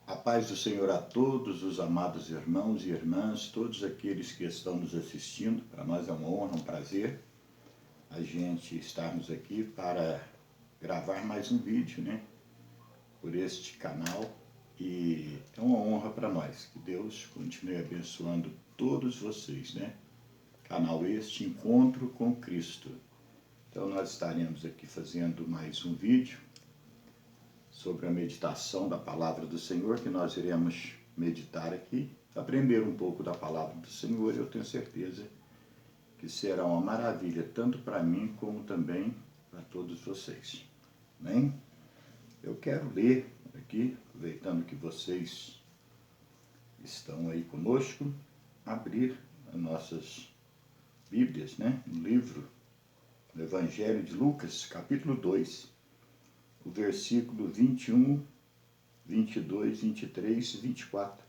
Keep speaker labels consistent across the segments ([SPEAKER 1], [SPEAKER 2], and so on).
[SPEAKER 1] A paz do Senhor a todos os amados irmãos e irmãs, todos aqueles que estão nos assistindo. Para nós é uma honra, um prazer a gente estarmos aqui para gravar mais um vídeo, por este canal. E é uma honra para nós, que Deus continue abençoando todos vocês, Canal este, Encontro com Cristo. Então nós estaremos aqui fazendo mais um vídeo sobre a meditação da Palavra do Senhor, que nós iremos meditar aqui, aprender um pouco da Palavra do Senhor. Eu tenho certeza que será uma maravilha, tanto para mim como também para todos vocês. Amém? Eu quero ler aqui, aproveitando que vocês estão aí conosco, abrir as nossas Bíblias, no livro do Evangelho de Lucas, capítulo 2, o versículo 21, 22, 23 e 24.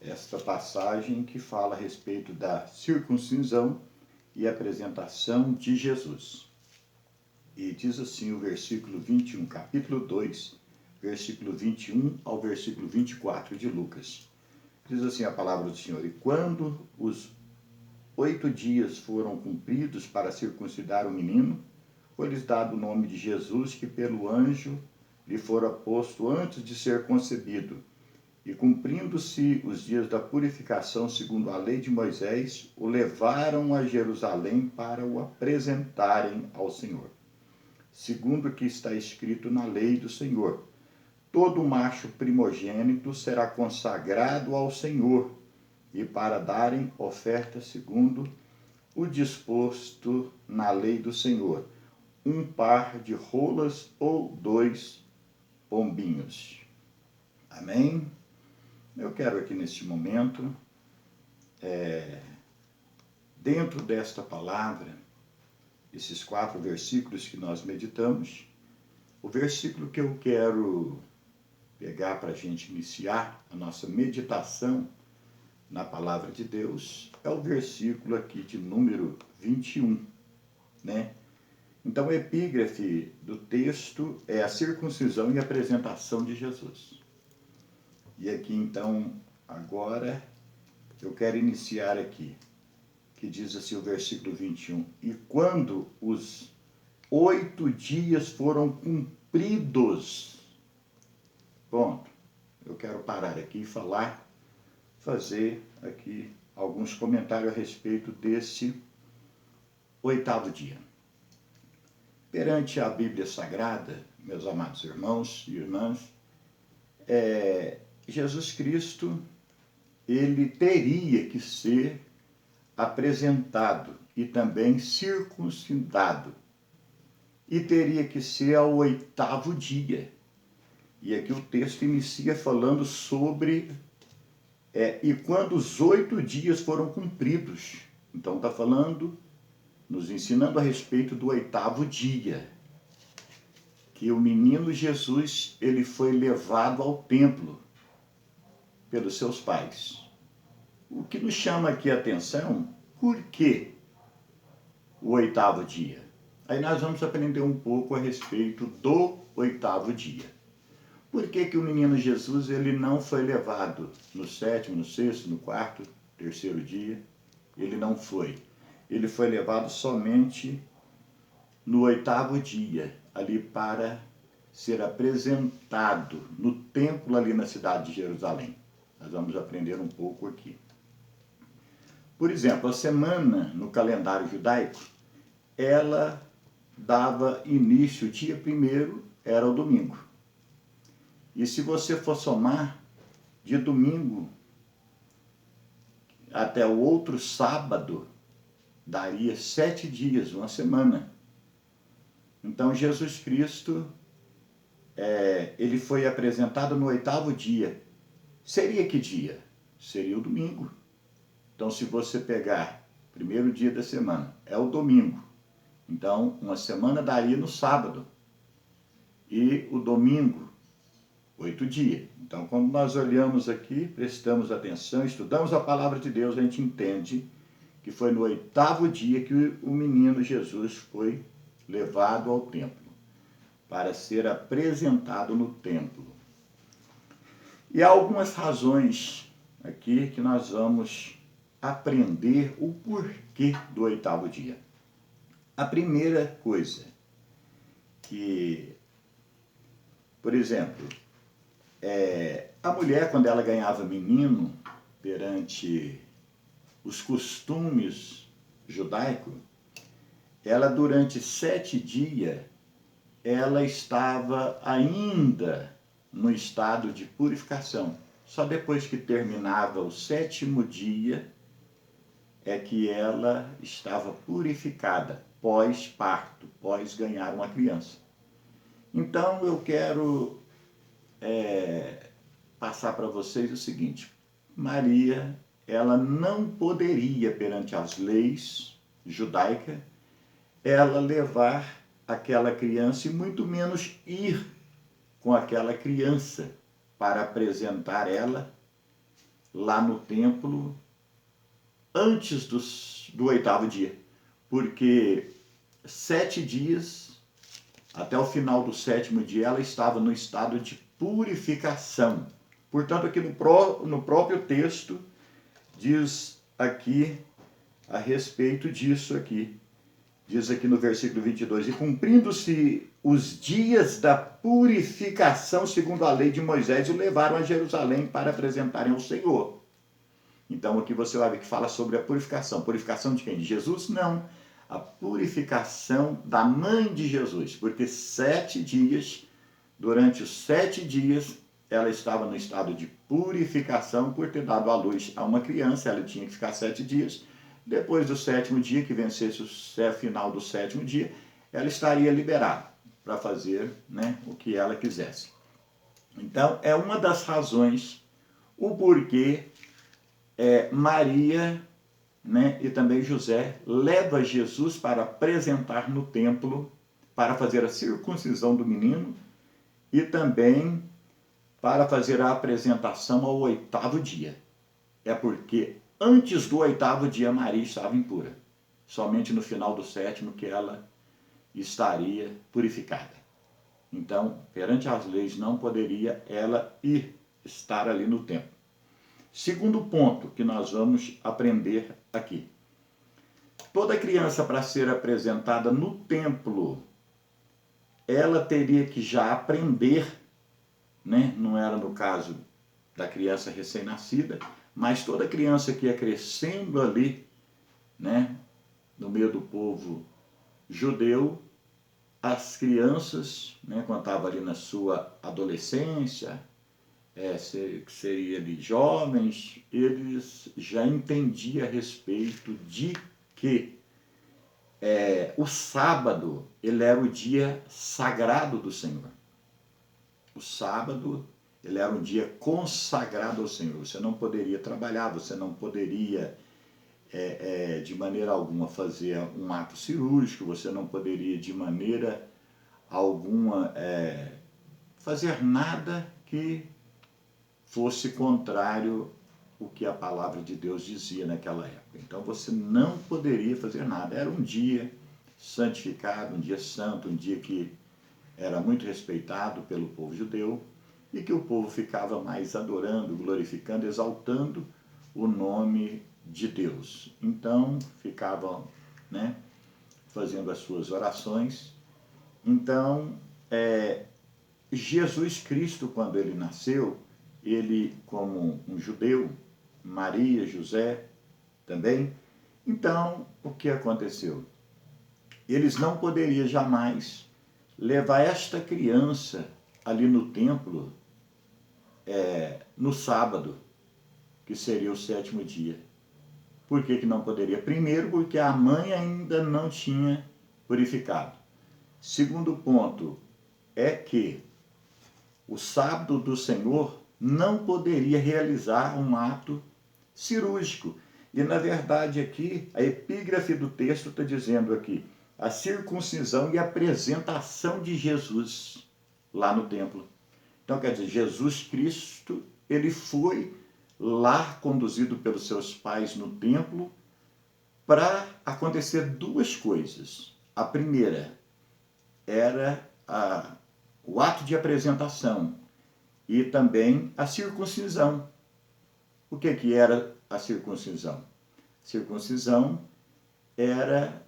[SPEAKER 1] Esta passagem que fala a respeito da circuncisão e apresentação de Jesus. E diz assim o versículo 21, capítulo 2, versículo 21 ao versículo 24 de Lucas. Diz assim a palavra do Senhor: E quando os 8 dias foram cumpridos para circuncidar o menino, foi-lhes dado o nome de Jesus, que pelo anjo lhe fora posto antes de ser concebido. E cumprindo-se os dias da purificação segundo a lei de Moisés, o levaram a Jerusalém para o apresentarem ao Senhor. Segundo o que está escrito na lei do Senhor: todo macho primogênito será consagrado ao Senhor, e para darem oferta segundo o disposto na lei do Senhor, um par de rolas ou 2 pombinhos. Amém? Eu quero aqui neste momento, dentro desta palavra, esses 4 versículos que nós meditamos, o versículo que eu quero pegar para a gente iniciar a nossa meditação na palavra de Deus é o versículo aqui de número 21, Então, o epígrafe do texto é a circuncisão e apresentação de Jesus. E aqui, então, agora, eu quero iniciar aqui, que diz assim o versículo 21. E quando os 8 dias foram cumpridos, ponto. Eu quero parar aqui e fazer aqui alguns comentários a respeito desse 8º dia. Perante a Bíblia Sagrada, meus amados irmãos e irmãs, Jesus Cristo, ele teria que ser apresentado e também circuncidado. E teria que ser ao 8º dia. E aqui o texto inicia falando sobre... e quando os 8 dias foram cumpridos. Então está falando, nos ensinando a respeito do 8º dia, que o menino Jesus, ele foi levado ao templo pelos seus pais. O que nos chama aqui a atenção, por que o 8º dia? Aí nós vamos aprender um pouco a respeito do 8º dia. Por que que o menino Jesus, ele não foi levado no 7º, no 6º, no 4º, 3º dia? Ele não foi. Ele foi levado somente no 8º dia, ali para ser apresentado no templo ali na cidade de Jerusalém. Nós vamos aprender um pouco aqui. Por exemplo, a semana no calendário judaico, ela dava início, o dia 1º era o domingo. E se você for somar, de domingo até o outro sábado, daria 7 dias, uma semana. Então, Jesus Cristo, ele foi apresentado no 8º dia. Seria que dia? Seria o domingo. Então, se você pegar o primeiro dia da semana, é o domingo. Então, uma semana daria no sábado. E o domingo, 8 dias. Então, quando nós olhamos aqui, prestamos atenção, estudamos a palavra de Deus, a gente entende que foi no 8º dia que o menino Jesus foi levado ao templo, para ser apresentado no templo. E há algumas razões aqui que nós vamos aprender o porquê do oitavo dia. A primeira coisa que, por exemplo, a mulher, quando ela ganhava menino, perante os costumes judaicos, ela durante 7 dias, ela estava ainda no estado de purificação. Só depois que terminava o 7º dia é que ela estava purificada, pós-parto, pós ganhar uma criança. Então eu quero passar para vocês o seguinte: Maria, ela não poderia, perante as leis judaicas, ela levar aquela criança e muito menos ir com aquela criança para apresentar ela lá no templo antes do 8º dia. Porque 7 dias, até o final do 7º dia, ela estava no estado de purificação. Portanto, aqui no próprio texto, diz aqui a respeito disso aqui. Diz aqui no versículo 22, e cumprindo-se os dias da purificação segundo a lei de Moisés, o levaram a Jerusalém para apresentarem ao Senhor. Então aqui você vai ver que fala sobre a purificação. Purificação de quem? De Jesus? Não. A purificação da mãe de Jesus, porque 7 dias, durante os 7 dias, ela estava no estado de purificação por ter dado à luz a uma criança, ela tinha que ficar 7 dias. Depois do 7º dia, que vencesse o final do 7º dia, ela estaria liberada para fazer, né, o que ela quisesse. Então, é uma das razões o porquê Maria, né, e também José leva Jesus para apresentar no templo, para fazer a circuncisão do menino e também para fazer a apresentação ao 8º dia. É porque antes do 8º dia Maria estava impura. Somente no final do 7º que ela estaria purificada. Então, perante as leis, não poderia ela estar ali no templo. Segundo ponto que nós vamos aprender aqui. Toda criança, para ser apresentada no templo, ela teria que já aprender, né? Não era no caso da criança recém-nascida, mas toda criança que ia crescendo ali, né, no meio do povo judeu, as crianças, né, quando estavam ali na sua adolescência, que seria de jovens, eles já entendiam a respeito de que o sábado ele era o dia sagrado do Senhor. O sábado ele era um dia consagrado ao Senhor. Você não poderia trabalhar, você não poderia de maneira alguma fazer um ato cirúrgico, você não poderia de maneira alguma fazer nada que fosse contrário ao que a palavra de Deus dizia naquela época. Então você não poderia fazer nada. Era um dia santificado, um dia santo, um dia que era muito respeitado pelo povo judeu e que o povo ficava mais adorando, glorificando, exaltando o nome de Deus. Então ficavam, né, fazendo as suas orações. Então Jesus Cristo, quando ele nasceu, ele como um judeu, Maria, José também. Então, o que aconteceu? Eles não poderiam jamais levar esta criança ali no templo no sábado, que seria o 7º dia. Por que não poderia? Primeiro, porque a mãe ainda não tinha purificado. Segundo ponto é que o sábado do Senhor não poderia realizar um ato cirúrgico. E, na verdade, aqui, a epígrafe do texto está dizendo aqui, a circuncisão e a apresentação de Jesus lá no templo. Então, quer dizer, Jesus Cristo, ele foi lá conduzido pelos seus pais no templo para acontecer 2 coisas. A primeira era o ato de apresentação. e também a circuncisão. O que era a circuncisão? Circuncisão era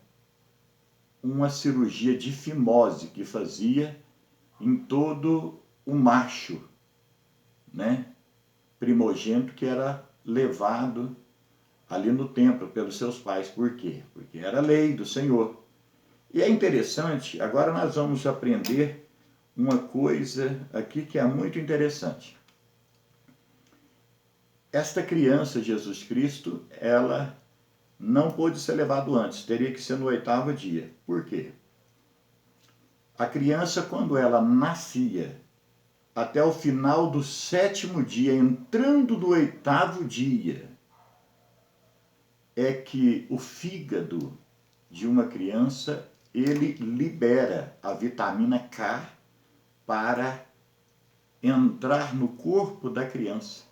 [SPEAKER 1] uma cirurgia de fimose que fazia em todo o macho, né, primogênito, que era levado ali no templo pelos seus pais. Por quê? Porque era a lei do Senhor. E é interessante, agora nós vamos aprender uma coisa aqui que é muito interessante. Esta criança, Jesus Cristo, ela não pôde ser levado antes, teria que ser no 8º dia. Por quê? A criança, quando ela nascia, até o final do 7º dia, entrando do 8º dia, é que o fígado de uma criança, ele libera a vitamina K para entrar no corpo da criança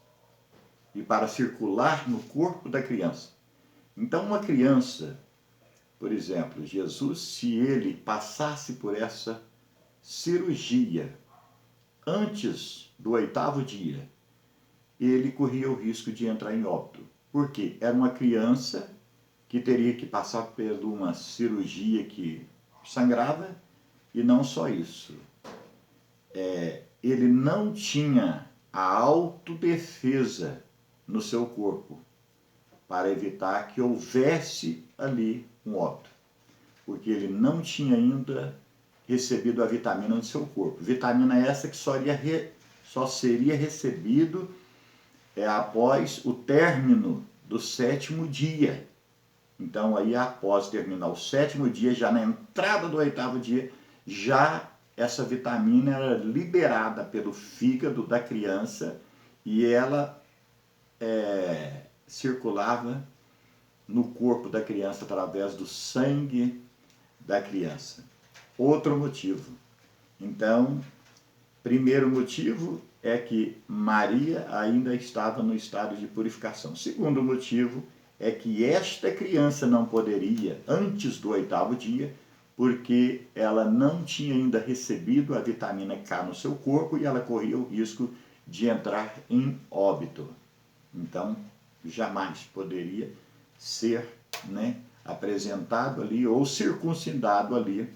[SPEAKER 1] e para circular no corpo da criança. Então, uma criança, por exemplo, Jesus, se ele passasse por essa cirurgia antes do 8º dia, ele corria o risco de entrar em óbito. Por quê? Era uma criança que teria que passar por uma cirurgia que sangrava, e não só isso. Ele não tinha a autodefesa no seu corpo para evitar que houvesse ali um óbito, porque ele não tinha ainda recebido a vitamina no seu corpo. Vitamina essa que só seria recebido após o término do 7º dia. Então, aí após terminar o 7º dia, já na entrada do 8º dia, já essa vitamina era liberada pelo fígado da criança e ela circulava no corpo da criança através do sangue da criança. Outro motivo. Então, primeiro motivo é que Maria ainda estava no estado de purificação. Segundo motivo é que esta criança não poderia, antes do 8º dia, porque ela não tinha ainda recebido a vitamina K no seu corpo e ela corria o risco de entrar em óbito. Então, jamais poderia ser, né, apresentado ali ou circuncidado ali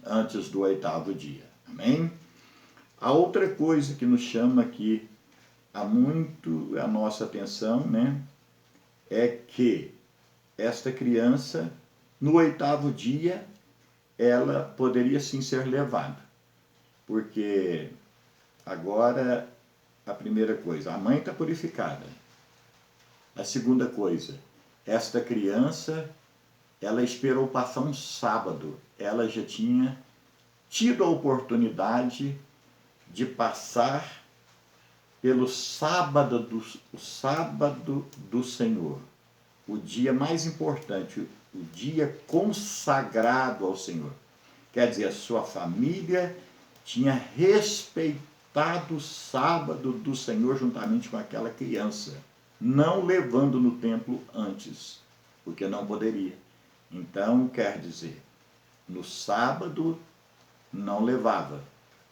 [SPEAKER 1] antes do 8º dia. Amém? A outra coisa que nos chama aqui muito a nossa atenção, né, é que esta criança, no 8º dia, ela poderia sim ser levada. Porque agora, a primeira coisa, a mãe está purificada. A segunda coisa, esta criança, ela esperou passar um sábado. Ela já tinha tido a oportunidade de passar pelo sábado do Senhor, o dia mais importante, o dia consagrado ao Senhor. Quer dizer, a sua família tinha respeitado o sábado do Senhor juntamente com aquela criança, não levando no templo antes, porque não poderia. Então, quer dizer, no sábado não levava,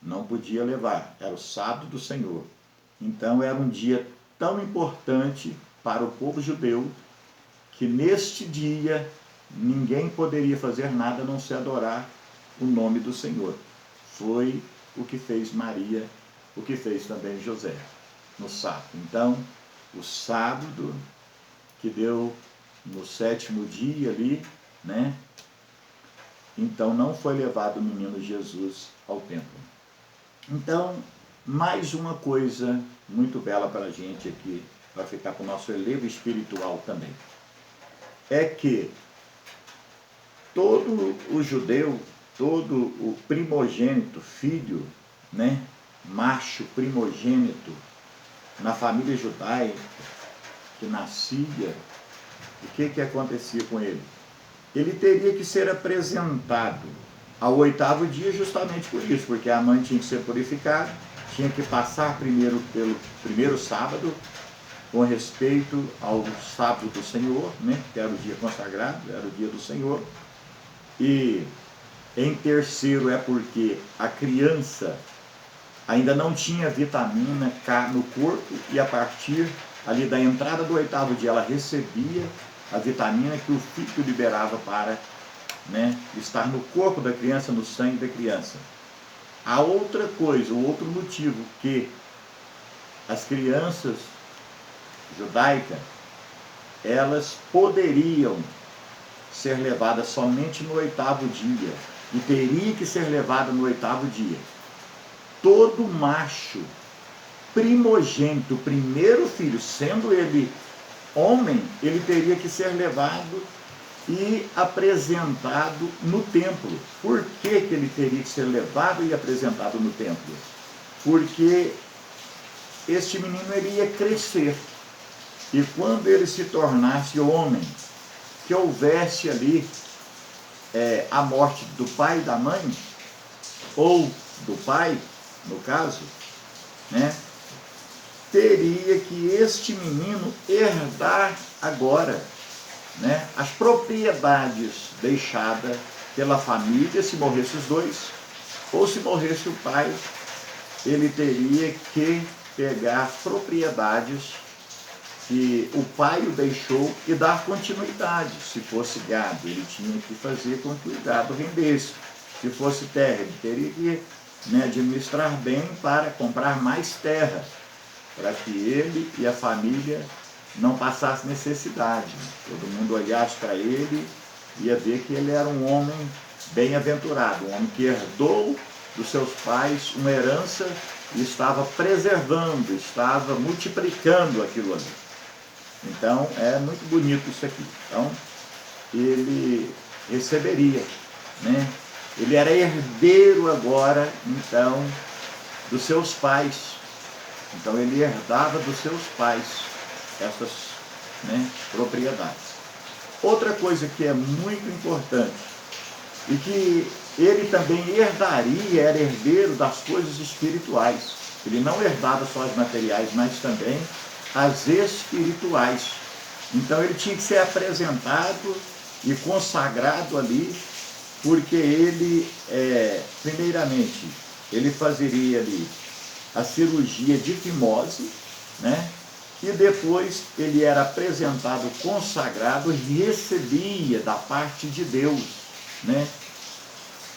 [SPEAKER 1] não podia levar, era o sábado do Senhor. Então era um dia tão importante para o povo judeu que neste dia ninguém poderia fazer nada a não ser adorar o nome do Senhor. Foi o que fez Maria, o que fez também José no sábado. Então, o sábado que deu no 7º dia ali, né? Então não foi levado o menino Jesus ao templo. Então, mais uma coisa muito bela para a gente aqui, para ficar para o nosso relevo espiritual também, é que todo o judeu, todo o primogênito, filho, né, macho primogênito, na família judaica, que nascia, o que acontecia com ele? Ele teria que ser apresentado ao 8º dia justamente por isso, porque a mãe tinha que ser purificada, tinha que passar primeiro pelo primeiro sábado, com respeito ao sábado do Senhor, né, que era o dia consagrado, era o dia do Senhor. E em terceiro é porque a criança, ainda não tinha vitamina K no corpo, e a partir ali da entrada do 8º dia ela recebia a vitamina que o fígado liberava para, né, estar no corpo da criança, no sangue da criança. A outra coisa, o outro motivo que as crianças judaicas, elas poderiam ser levadas somente no 8º dia, e teria que ser levada no 8º dia. Todo macho primogênito, primeiro filho, sendo ele homem, ele teria que ser levado e apresentado no templo. Por que que ele teria que ser levado e apresentado no templo? Porque este menino ele ia crescer, e quando ele se tornasse homem, que houvesse ali a morte do pai e da mãe, ou do pai, no caso, né, teria que este menino herdar agora, né, as propriedades deixadas pela família, se morresse os dois, ou se morresse o pai, ele teria que pegar as propriedades que o pai o deixou e dar continuidade. Se fosse gado, ele tinha que fazer com que o gado rendesse. Se fosse terra, ele teria que, né, administrar bem para comprar mais terra, para que ele e a família não passassem necessidade. Todo mundo olhasse para ele e ia ver que ele era um homem bem-aventurado, um homem que herdou dos seus pais uma herança e estava preservando, estava multiplicando aquilo ali. Então, é muito bonito isso aqui. Então, ele receberia, né? Ele era herdeiro agora, então, dos seus pais. Então, ele herdava dos seus pais essas, né, propriedades. Outra coisa que é muito importante, e que ele também herdaria, era herdeiro das coisas espirituais. Ele não herdava só as materiais, mas também as espirituais. Então ele tinha que ser apresentado e consagrado ali, porque ele, primeiramente, ele fazeria ali a cirurgia de fimose, né? E depois ele era apresentado, consagrado, e recebia da parte de Deus, né,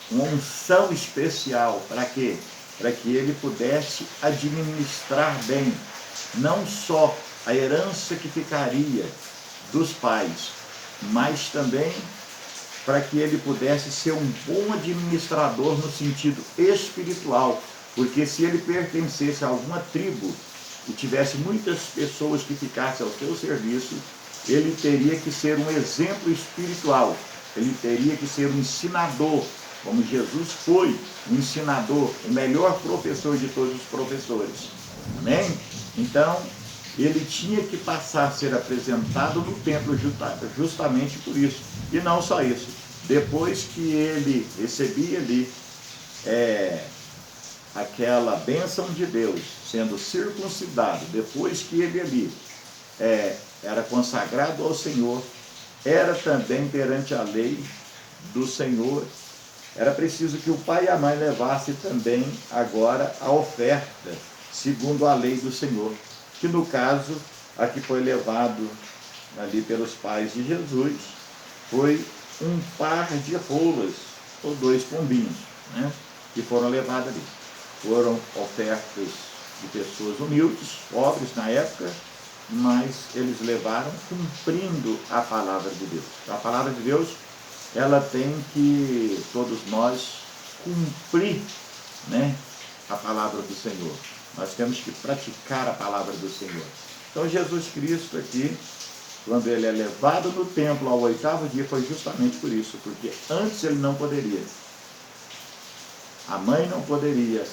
[SPEAKER 1] uma unção especial. Para quê? Para que ele pudesse administrar bem, não só a herança que ficaria dos pais, mas também para que ele pudesse ser um bom administrador no sentido espiritual, porque se ele pertencesse a alguma tribo e tivesse muitas pessoas que ficassem ao seu serviço, ele teria que ser um exemplo espiritual, ele teria que ser um ensinador, como Jesus foi um ensinador, o melhor professor de todos os professores. Amém? Então, ele tinha que passar a ser apresentado no templo justamente por isso. E não só isso. Depois que ele recebia ali aquela bênção de Deus, sendo circuncidado, depois que ele ali era consagrado ao Senhor, era também perante a lei do Senhor, era preciso que o pai e a mãe levassem também agora a oferta, segundo a lei do Senhor, que no caso, a que foi levado ali pelos pais de Jesus, foi um par de rolas, ou 2 pombinhos, né, que foram levados ali. Foram ofertas de pessoas humildes, pobres na época, mas eles levaram cumprindo a palavra de Deus. A palavra de Deus, ela tem que, todos nós, cumprir, né, a palavra do Senhor. Nós temos que praticar a palavra do Senhor. Então Jesus Cristo aqui, quando ele é levado no templo ao 8º dia, foi justamente por isso, porque antes ele não poderia. A mãe não poderia,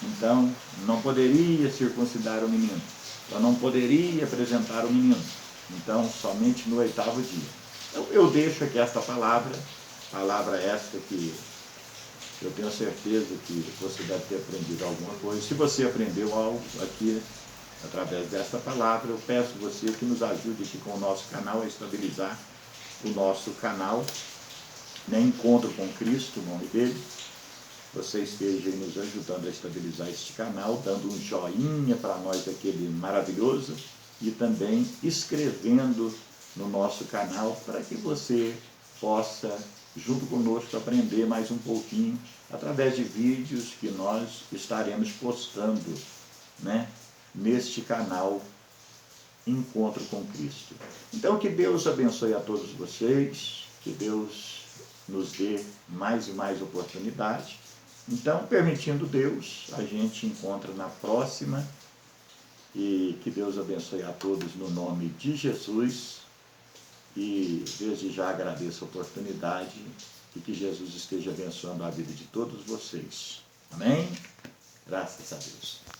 [SPEAKER 1] então não poderia circuncidar o menino. Então não poderia apresentar o menino. Então somente no 8º dia. Então eu deixo aqui esta palavra esta que eu tenho certeza que você deve ter aprendido alguma coisa. Se você aprendeu algo aqui, através desta palavra, eu peço você que nos ajude aqui com o nosso canal a estabilizar o nosso canal, né, Encontro com Cristo, o nome dele, você esteja aí nos ajudando a estabilizar este canal, dando um joinha para nós, aquele maravilhoso, e também escrevendo no nosso canal para que você possa, junto conosco, aprender mais um pouquinho através de vídeos que nós estaremos postando, né, neste canal Encontro com Cristo. Então, que Deus abençoe a todos vocês, que Deus nos dê mais e mais oportunidade. Então, permitindo Deus, a gente encontra na próxima, e que Deus abençoe a todos no nome de Jesus, e desde já agradeço a oportunidade e que Jesus esteja abençoando a vida de todos vocês. Amém? Graças a Deus.